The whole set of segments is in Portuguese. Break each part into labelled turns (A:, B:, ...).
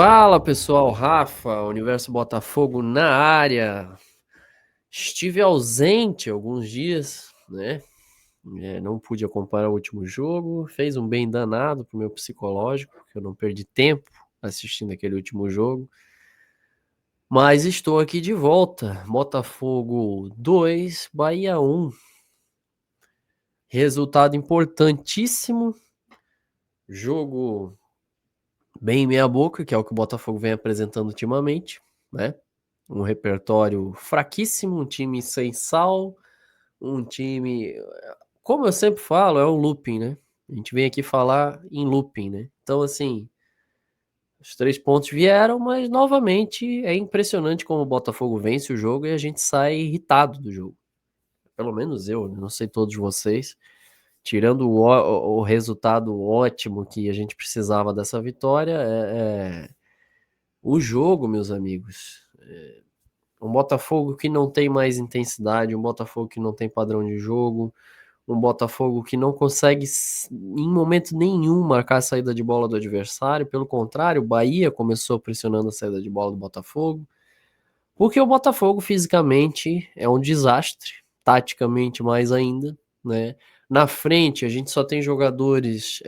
A: Fala pessoal, Rafa, Universo Botafogo na área. Estive ausente alguns dias, né? Não pude acompanhar o último jogo, fez um bem danado pro meu psicológico, porque eu não perdi tempo assistindo aquele último jogo. Mas estou aqui de volta. Botafogo 2, Bahia 1. Resultado importantíssimo. Jogo bem meia boca, que é o que o Botafogo vem apresentando ultimamente, né? Um repertório fraquíssimo, um time sem sal, um time. Como eu sempre falo, é um looping, né? A gente vem aqui falar em looping, né? Então, assim, os 3 pontos vieram, mas novamente é impressionante como o Botafogo vence o jogo e a gente sai irritado do jogo. Pelo menos eu, né? Não sei todos vocês. Tirando o resultado ótimo que a gente precisava dessa vitória, o jogo, meus amigos. Um Botafogo que não tem mais intensidade, um Botafogo que não tem padrão de jogo, um Botafogo que não consegue, em momento nenhum, marcar a saída de bola do adversário. Pelo contrário, o Bahia começou pressionando a saída de bola do Botafogo, porque o Botafogo fisicamente é um desastre, taticamente mais ainda, né? Na frente, a gente só tem jogadores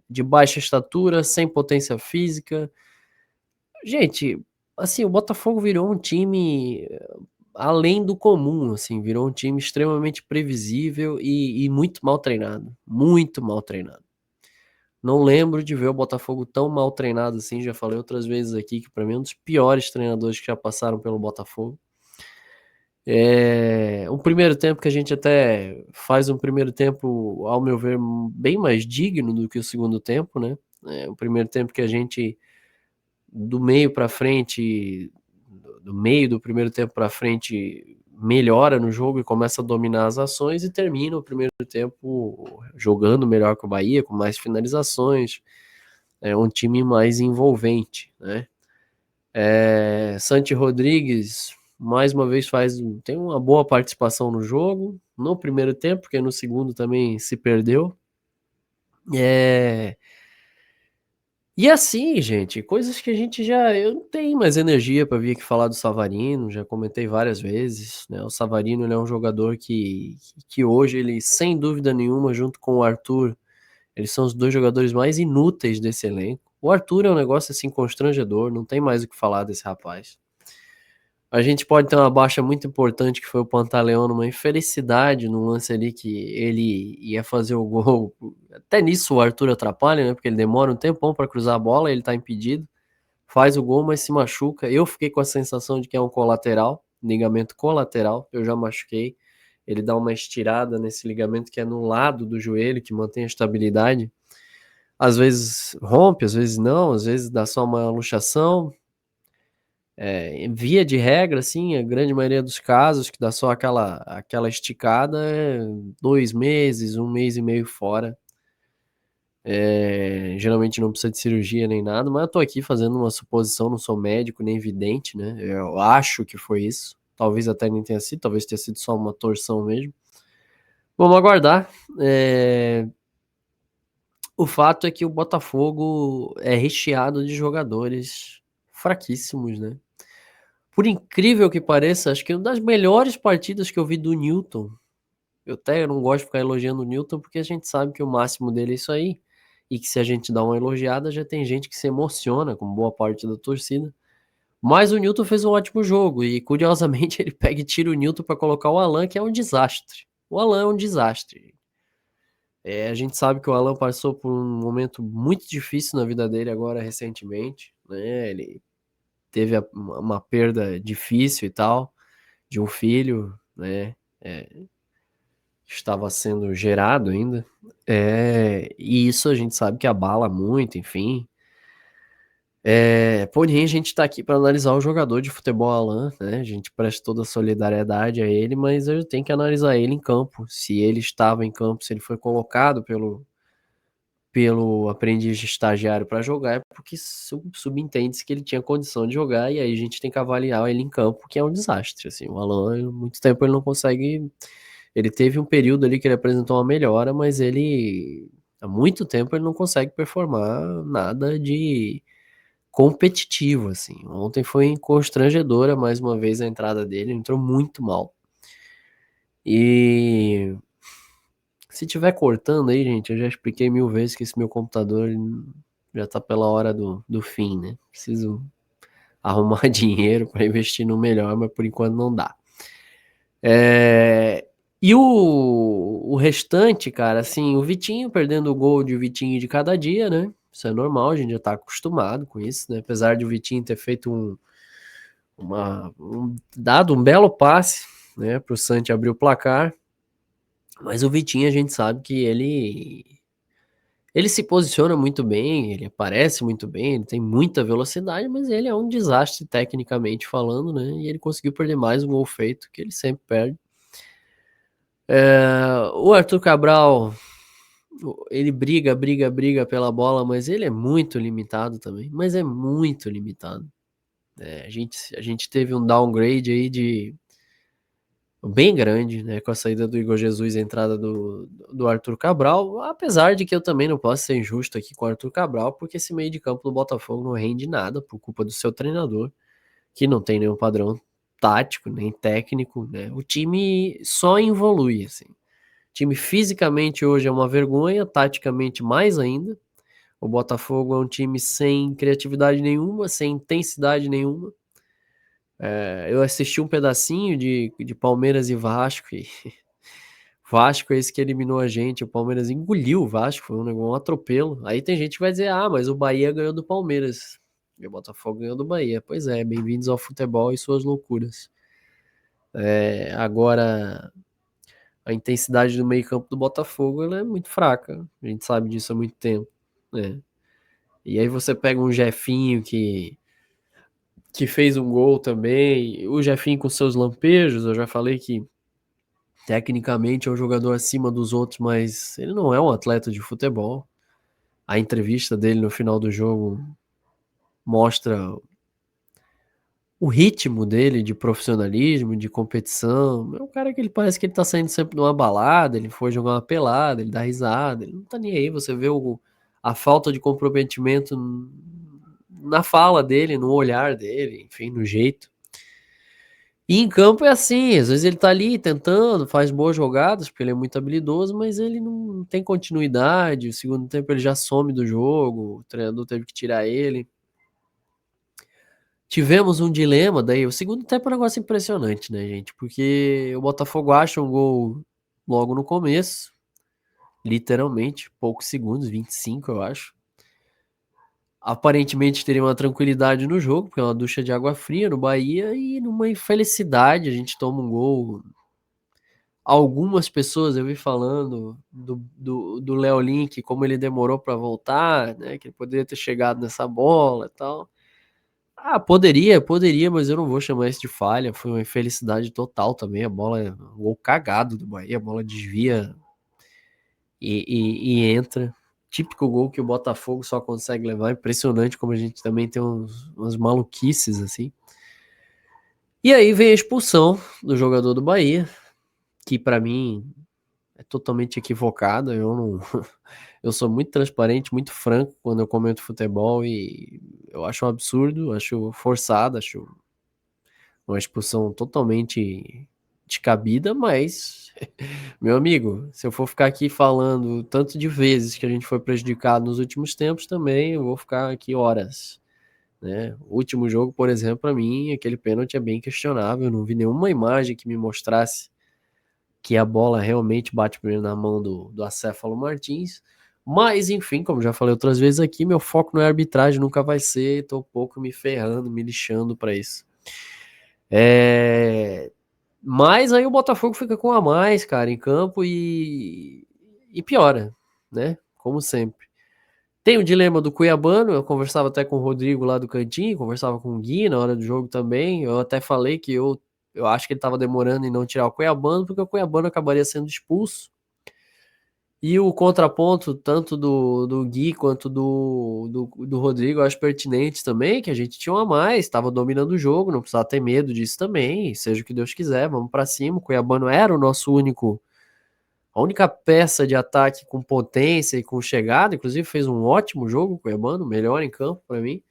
A: de baixa estatura, sem potência física. Gente, assim, o Botafogo virou um time além do comum, assim, virou um time extremamente previsível e muito mal treinado, muito mal treinado. Não lembro de ver o Botafogo tão mal treinado assim, já falei outras vezes aqui que para mim é um dos piores treinadores que já passaram pelo Botafogo. Um primeiro tempo que a gente até faz um primeiro tempo, ao meu ver, bem mais digno do que o segundo tempo, né? O primeiro tempo que a gente do meio para frente, do meio do primeiro tempo para frente, melhora no jogo e começa a dominar as ações e termina o primeiro tempo jogando melhor que o Bahia, com mais finalizações, é um time mais envolvente, né? Santi Rodrigues mais uma vez tem uma boa participação no jogo, no primeiro tempo, porque no segundo também se perdeu. E assim, gente, coisas que a gente já. Eu não tenho mais energia para vir aqui falar do Savarino, já comentei várias vezes, né? O Savarino ele é um jogador que hoje, ele, sem dúvida nenhuma, junto com o Arthur, eles são os dois jogadores mais inúteis desse elenco. O Arthur é um negócio assim constrangedor, não tem mais o que falar desse rapaz. A gente pode ter uma baixa muito importante que foi o Pantaleão, numa infelicidade no lance ali que ele ia fazer o gol. Até nisso o Arthur atrapalha, né? Porque ele demora um tempão para cruzar a bola, ele tá impedido, faz o gol, mas se machuca. Eu fiquei com a sensação de que é um colateral, ligamento colateral, eu já machuquei. Ele dá uma estirada nesse ligamento que é no lado do joelho, que mantém a estabilidade. Às vezes rompe, às vezes não, às vezes dá só uma luxação. Via de regra, assim, a grande maioria dos casos que dá só aquela esticada 2 meses, 1 mês e meio fora. Geralmente não precisa de cirurgia nem nada, mas eu tô aqui fazendo uma suposição, não sou médico nem vidente, né? Eu acho que foi isso. Talvez até nem tenha sido, talvez tenha sido só uma torção mesmo. Vamos aguardar. O fato é que o Botafogo é recheado de jogadores fraquíssimos, né? Por incrível que pareça, acho que uma das melhores partidas que eu vi do Newton. Eu até não gosto de ficar elogiando o Newton, porque a gente sabe que o máximo dele é isso aí. E que se a gente dá uma elogiada, já tem gente que se emociona, com boa parte da torcida. Mas o Newton fez um ótimo jogo. E curiosamente ele pega e tira o Newton para colocar o Alan, que é um desastre. O Alan é um desastre. A gente sabe que o Alan passou por um momento muito difícil na vida dele agora recentemente, né? Ele teve uma perda difícil e tal, de um filho, né? Estava sendo gerado ainda. E isso a gente sabe que abala muito, enfim. Porém, a gente está aqui para analisar o jogador de futebol Alan, né? A gente presta toda a solidariedade a ele, mas eu tenho que analisar ele em campo. Se ele estava em campo, se ele foi colocado pelo aprendiz de estagiário para jogar, é porque subentende-se que ele tinha condição de jogar, e aí a gente tem que avaliar ele em campo, que é um desastre. Assim, o Alan, há muito tempo ele não consegue. Ele teve um período ali que ele apresentou uma melhora, mas ele há muito tempo ele não consegue performar nada competitivo, assim. Ontem foi constrangedora, mais uma vez, a entrada dele, ele entrou muito mal. E se tiver cortando aí, gente, eu já expliquei 1000 vezes que esse meu computador já tá pela hora do fim, né? Preciso arrumar dinheiro para investir no melhor, mas por enquanto não dá. E o restante, cara, assim, o Vitinho perdendo o gol de Vitinho de cada dia, né? Isso é normal, a gente já tá acostumado com isso, né? Apesar de o Vitinho ter feito dado um belo passe, né, pro Santi abrir o placar, mas o Vitinho a gente sabe que ele se posiciona muito bem, ele aparece muito bem, ele tem muita velocidade, mas ele é um desastre tecnicamente falando, né? E ele conseguiu perder mais um gol feito, que ele sempre perde. O Arthur Cabral, ele briga pela bola, mas ele é muito limitado também, mas é muito limitado. A gente teve um downgrade aí bem grande, né, com a saída do Igor Jesus e a entrada do Arthur Cabral, apesar de que eu também não posso ser injusto aqui com o Arthur Cabral, porque esse meio de campo do Botafogo não rende nada por culpa do seu treinador, que não tem nenhum padrão tático, nem técnico, né? O time só evolui, assim. O time fisicamente hoje é uma vergonha, taticamente mais ainda. O Botafogo é um time sem criatividade nenhuma, sem intensidade nenhuma. Eu assisti um pedacinho de Palmeiras e Vasco, e Vasco é esse que eliminou a gente, o Palmeiras engoliu o Vasco, foi um atropelo. Aí tem gente que vai dizer, mas o Bahia ganhou do Palmeiras, e o Botafogo ganhou do Bahia. Pois é, bem-vindos ao futebol e suas loucuras. Agora, a intensidade do meio campo do Botafogo ela é muito fraca, a gente sabe disso há muito tempo, né? E aí você pega um Jefinho que fez um gol também, o Jefinho com seus lampejos, eu já falei que tecnicamente é um jogador acima dos outros, mas ele não é um atleta de futebol. A entrevista dele no final do jogo mostra o ritmo dele de profissionalismo, de competição. É um cara que ele parece que ele tá saindo sempre de uma balada, ele foi jogar uma pelada, ele dá risada, ele não tá nem aí. Você vê a falta de comprometimento na fala dele, no olhar dele, enfim, no jeito. E em campo é assim, às vezes ele tá ali tentando, faz boas jogadas, porque ele é muito habilidoso, mas ele não tem continuidade. O segundo tempo ele já some do jogo, o treinador teve que tirar ele. Tivemos um dilema, daí o segundo tempo é um negócio impressionante, né, gente? Porque o Botafogo acha um gol logo no começo, literalmente, poucos segundos, 25, eu acho. Aparentemente teria uma tranquilidade no jogo, porque é uma ducha de água fria no Bahia, e numa infelicidade a gente toma um gol. Algumas pessoas eu vi falando do Léo Link, como ele demorou para voltar, né? Que ele poderia ter chegado nessa bola e tal. Poderia, mas eu não vou chamar isso de falha. Foi uma infelicidade total também. A bola é um gol cagado do Bahia, a bola desvia e entra. Típico gol que o Botafogo só consegue levar. Impressionante como a gente também tem umas maluquices assim. E aí vem a expulsão do jogador do Bahia, que para mim é totalmente equivocada. Eu não, eu sou muito transparente, muito franco quando eu comento futebol e eu acho um absurdo, acho forçado, acho uma expulsão totalmente descabida, mas meu amigo, se eu for ficar aqui falando tanto de vezes que a gente foi prejudicado nos últimos tempos também, eu vou ficar aqui horas, né? O último jogo, por exemplo, para mim, aquele pênalti é bem questionável, eu não vi nenhuma imagem que me mostrasse que a bola realmente bate primeiro na mão do Acéfalo Martins. Mas, enfim, como já falei outras vezes aqui, meu foco não é arbitragem, nunca vai ser, tô um pouco me ferrando, me lixando para isso. Mas aí o Botafogo fica com a mais, cara, em campo e piora, né? Como sempre. Tem o dilema do Cuiabano, eu conversava até com o Rodrigo lá do Cantinho, conversava com o Gui na hora do jogo também. Eu até falei que eu acho que ele estava demorando em não tirar o Cuiabano, porque o Cuiabano acabaria sendo expulso. E o contraponto, tanto do Gui quanto do Rodrigo, eu acho pertinente também, que a gente tinha uma a mais, estava dominando o jogo, não precisava ter medo disso também, seja o que Deus quiser, vamos para cima. O Cuiabano era o nosso a única peça de ataque com potência e com chegada, inclusive fez um ótimo jogo, o Cuiabano, melhor em campo para mim.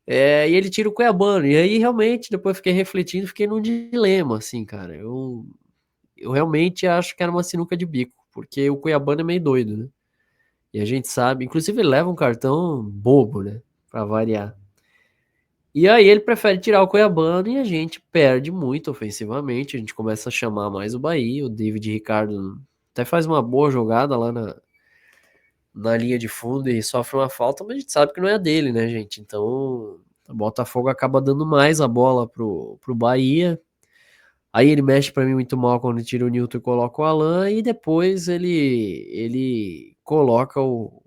A: E ele tira o Cuiabano. E aí, realmente, depois eu fiquei refletindo, fiquei num dilema, assim, cara. Eu realmente acho que era uma sinuca de bico, porque o Cuiabano é meio doido, né? E a gente sabe, inclusive ele leva um cartão bobo, né? Pra variar. E aí ele prefere tirar o Cuiabano e a gente perde muito ofensivamente. A gente começa a chamar mais o Bahia. O David Ricardo até faz uma boa jogada lá na linha de fundo e sofre uma falta, mas a gente sabe que não é a dele, né, gente? Então o Botafogo acaba dando mais a bola pro Bahia. Aí ele mexe para mim muito mal quando tira o Nilton e coloca o Alan, e depois ele coloca o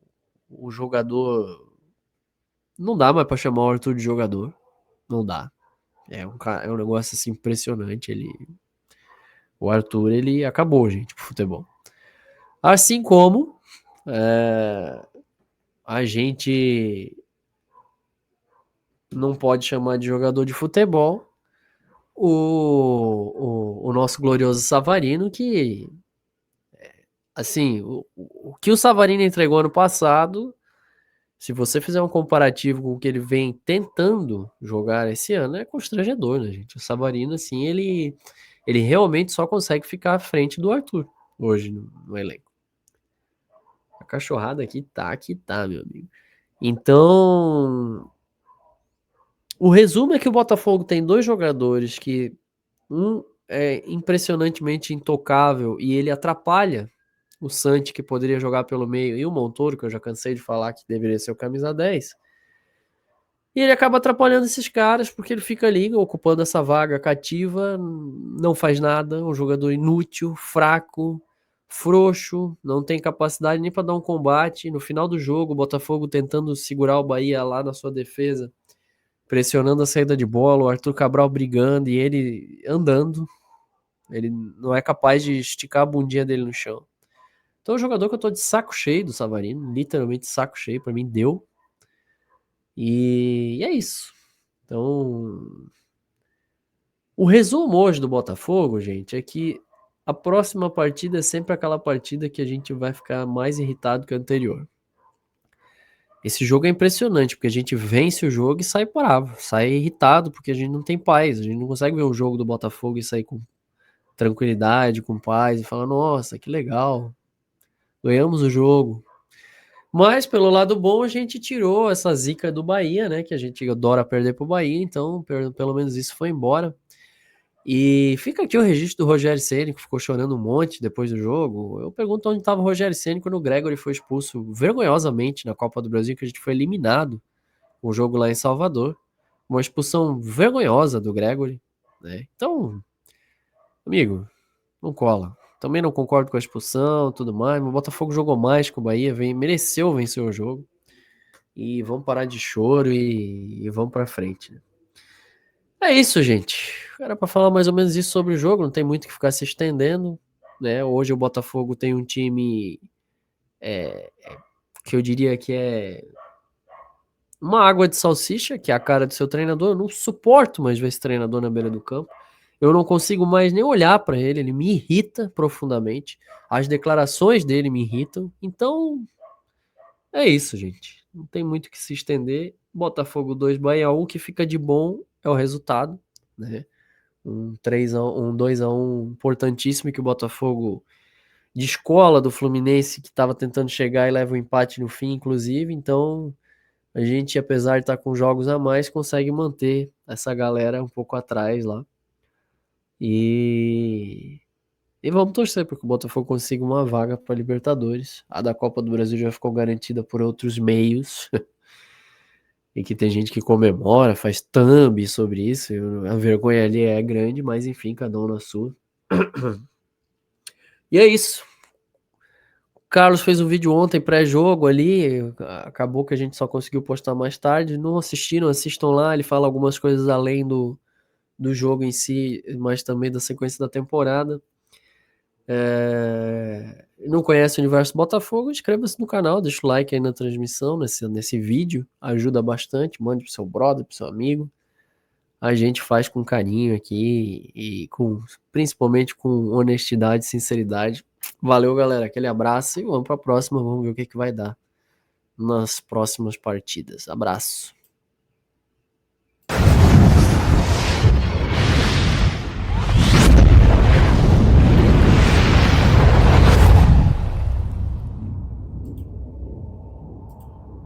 A: jogador. Não dá mais para chamar o Arthur de jogador. Não dá. É um negócio assim impressionante. O Arthur, ele acabou, gente, pro futebol. Assim como a gente não pode chamar de jogador de futebol o nosso glorioso Savarino, que, assim, o que o Savarino entregou ano passado, se você fizer um comparativo com o que ele vem tentando jogar esse ano, é constrangedor, né, gente? O Savarino, assim, ele realmente só consegue ficar à frente do Arthur hoje no elenco. A cachorrada aqui tá, meu amigo. Então, o resumo é que o Botafogo tem dois jogadores que um é impressionantemente intocável e ele atrapalha o Santi, que poderia jogar pelo meio, e o Montoro, que eu já cansei de falar que deveria ser o camisa 10. E ele acaba atrapalhando esses caras porque ele fica ali ocupando essa vaga cativa, não faz nada, um jogador inútil, fraco, frouxo, não tem capacidade nem para dar um combate. No final do jogo, o Botafogo tentando segurar o Bahia lá na sua defesa, pressionando a saída de bola, o Arthur Cabral brigando e ele andando. Ele não é capaz de esticar a bundinha dele no chão. Então é um jogador que eu tô de saco cheio do Savarino, literalmente saco cheio, para mim deu. E é isso. Então, o resumo hoje do Botafogo, gente, é que a próxima partida é sempre aquela partida que a gente vai ficar mais irritado que a anterior. Esse jogo é impressionante, porque a gente vence o jogo e sai bravo, sai irritado, porque a gente não tem paz, a gente não consegue ver o jogo do Botafogo e sair com tranquilidade, com paz, e falar, nossa, que legal, ganhamos o jogo. Mas, pelo lado bom, a gente tirou essa zica do Bahia, né, que a gente adora perder pro Bahia, então pelo menos isso foi embora. E fica aqui o registro do Rogério Ceni, que ficou chorando um monte depois do jogo. Eu pergunto onde estava o Rogério Ceni quando o Gregory foi expulso vergonhosamente na Copa do Brasil, que a gente foi eliminado o jogo lá em Salvador. Uma expulsão vergonhosa do Gregory, né? Então, amigo, não cola. Também não concordo com a expulsão, tudo mais. Mas o Botafogo jogou mais que o Bahia, mereceu vencer o jogo. E vamos parar de choro e vamos pra frente, né? É isso, gente. Era para falar mais ou menos isso sobre o jogo, não tem muito que ficar se estendendo, né? Hoje o Botafogo tem um time que eu diria que é uma água de salsicha, que é a cara do seu treinador. Eu não suporto mais ver esse treinador na beira do campo. Eu não consigo mais nem olhar para ele, ele me irrita profundamente. As declarações dele me irritam. Então, é isso, gente. Não tem muito que se estender. Botafogo 2, Bahia 1, o que fica de bom é o resultado, né? Um 3-1, um 2-1 importantíssimo que o Botafogo de escola do Fluminense que estava tentando chegar e leva o empate no fim, inclusive. Então, a gente, apesar de estar com jogos a mais, consegue manter essa galera um pouco atrás lá. E vamos torcer para que o Botafogo consiga uma vaga para Libertadores. A da Copa do Brasil já ficou garantida por outros meios. E que tem gente que comemora, faz thumb sobre isso. A vergonha ali é grande, mas enfim, cada um na sua. E é isso. O Carlos fez um vídeo ontem pré-jogo ali, acabou que a gente só conseguiu postar mais tarde. Não assistiram, assistam lá. Ele fala algumas coisas além do jogo em si, mas também da sequência da temporada. Não conhece o Universo Botafogo? Inscreva-se no canal, deixa o like aí na transmissão, nesse vídeo, ajuda bastante. Mande pro seu brother, pro seu amigo. A gente faz com carinho aqui e principalmente com honestidade e sinceridade. Valeu, galera. Aquele abraço e vamos para a próxima. Vamos ver o que vai dar nas próximas partidas. Abraço.